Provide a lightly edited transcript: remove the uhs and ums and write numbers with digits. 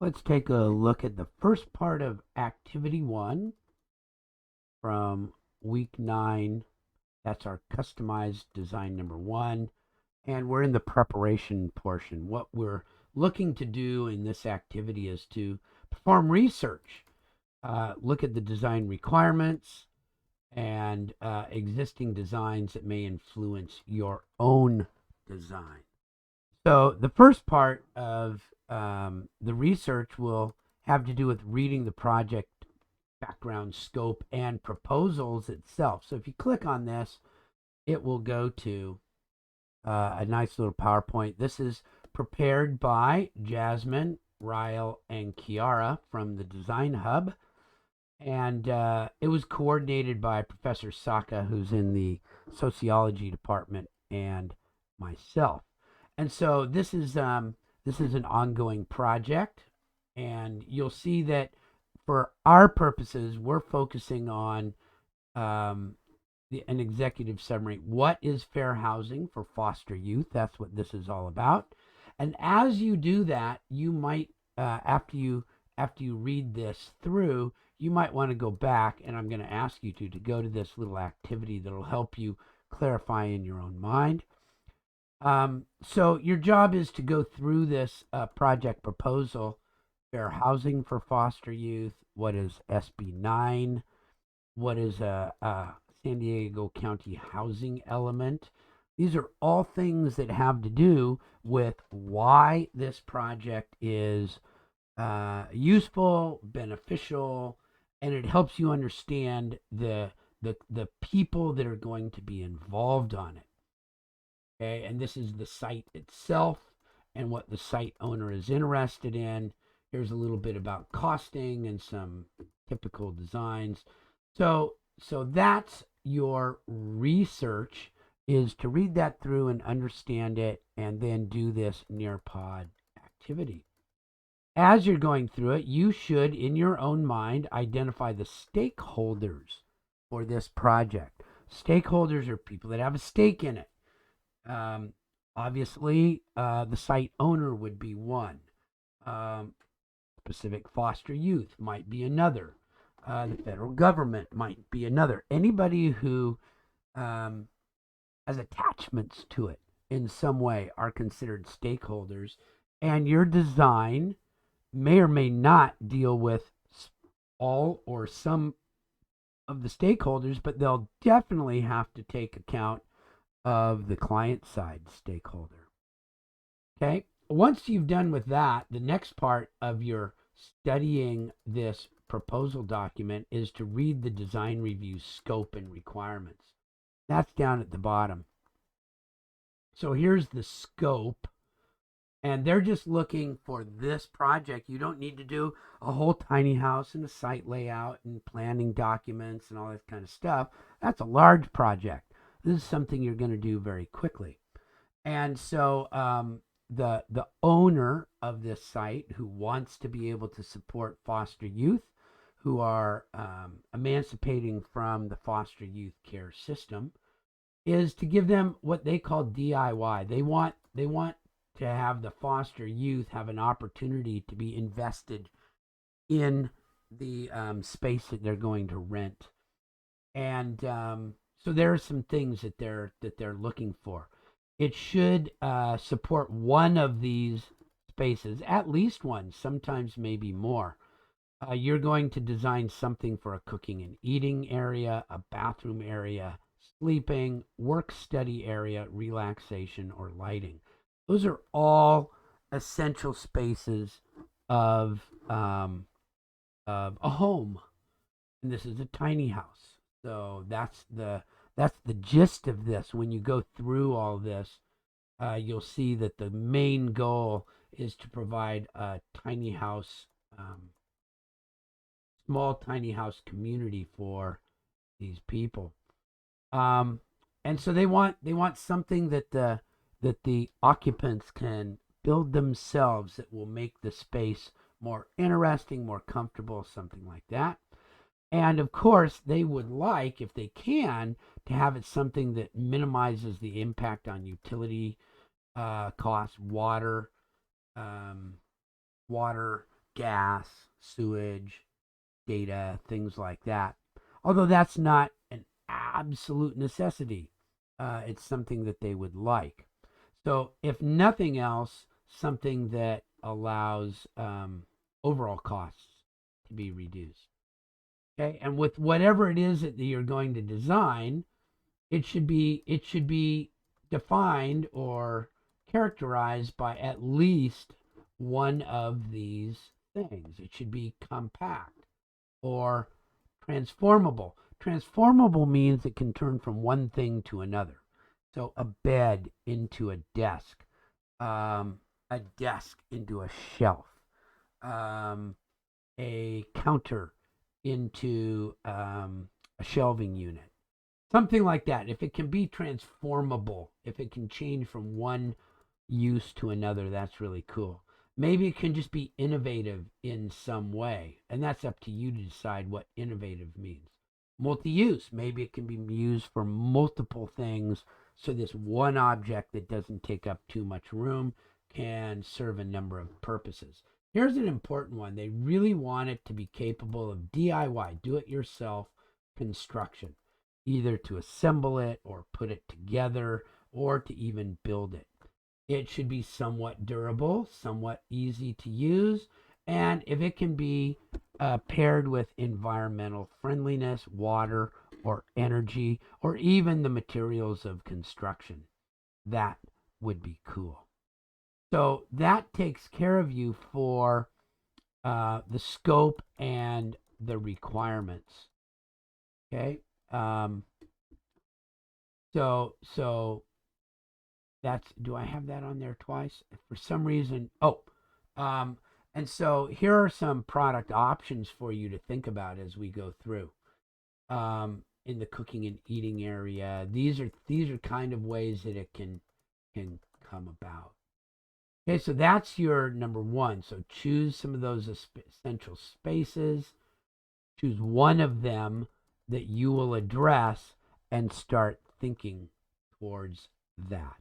Let's take a look at the first part of Activity 1 from Week 9. That's our customized design number 1. And we're in the preparation portion. What we're looking to do in this activity is to perform research, look at the design requirements and existing designs that may influence your own design. So the first part of the research will have to do with reading the project background, scope, and proposals itself. So if you click on this, it will go to a nice little PowerPoint. This is prepared by Jasmine, Ryle, and Kiara from the Design Hub. And it was coordinated by Professor Saka, who's in the sociology department, and myself. And so this is an ongoing project, and you'll see that for our purposes, we're focusing on an executive summary. What is fair housing for foster youth? That's what this is all about. And as you do that, you might after you read this through, you might want to go back, and I'm going to ask you to go to this little activity that'll help you clarify in your own mind. So your job is to go through this project proposal: fair housing for foster youth. What is SB 9? What is a San Diego County housing element? These are all things that have to do with why this project is useful, beneficial, and it helps you understand the people that are going to be involved on it. Okay, and this is the site itself and what the site owner is interested in. Here's a little bit about costing and some typical designs. So that's your research, is to read that through and understand it, and then do this Nearpod activity. As you're going through it, you should, in your own mind, identify the stakeholders for this project. Stakeholders are people that have a stake in it. Obviously, the site owner would be one. Specific foster youth might be another. The federal government might be another. Anybody who has attachments to it in some way are considered stakeholders, and your design may or may not deal with all or some of the stakeholders, but they'll definitely have to take account of the client side stakeholder. Okay. Once you've done with that, the next part of your studying this proposal document is to read the design review scope and requirements. That's down at the bottom. So here's the scope, and they're just looking for this project. You don't need to do a whole tiny house and a site layout and planning documents and all that kind of stuff. That's a large project. This is something you're going to do very quickly. And so the owner of this site, who wants to be able to support foster youth who are emancipating from the foster youth care system, is to give them what they call DIY. They want to have the foster youth have an opportunity to be invested in the space that they're going to rent. And so there are some things that they're looking for. It should support one of these spaces, at least one, sometimes maybe more. You're going to design something for a cooking and eating area, a bathroom area, sleeping, work study area, relaxation, or lighting. Those are all essential spaces of a home, and this is a tiny house. So that's the gist of this. When you go through all this, you'll see that the main goal is to provide a tiny house, small tiny house community for these people. And so they want something that the occupants can build themselves, that will make the space more interesting, more comfortable, something like that. And of course, they would like, if they can, to have it something that minimizes the impact on utility costs, water, gas, sewage, data, things like that. Although that's not an absolute necessity, it's something that they would like. So, if nothing else, something that allows overall costs to be reduced. Okay, and with whatever it is that you're going to design, it should be defined or characterized by at least one of these things. It should be compact or transformable. Transformable means it can turn from one thing to another. So a bed into a desk into a shelf, um, a counter into a shelving unit, something like that. If it can be transformable, if it can change from one use to another, that's really cool. Maybe it can just be innovative in some way, and that's up to you to decide what innovative means. Multi-use, maybe it can be used for multiple things, so this one object that doesn't take up too much room can serve a number of purposes. Here's an important one. They really want it to be capable of DIY, do it yourself construction, either to assemble it or put it together or to even build it. It should be somewhat durable, somewhat easy to use, and if it can be paired with environmental friendliness, water, or energy, or even the materials of construction, that would be cool. So that takes care of you for the scope and the requirements. Okay. So that's, do I have that on there twice? For some reason, and so here are some product options for you to think about as we go through. In the cooking and eating area, these are kind of ways that it can come about. Okay, so that's your number one. So choose some of those essential spaces. Choose one of them that you will address and start thinking towards that.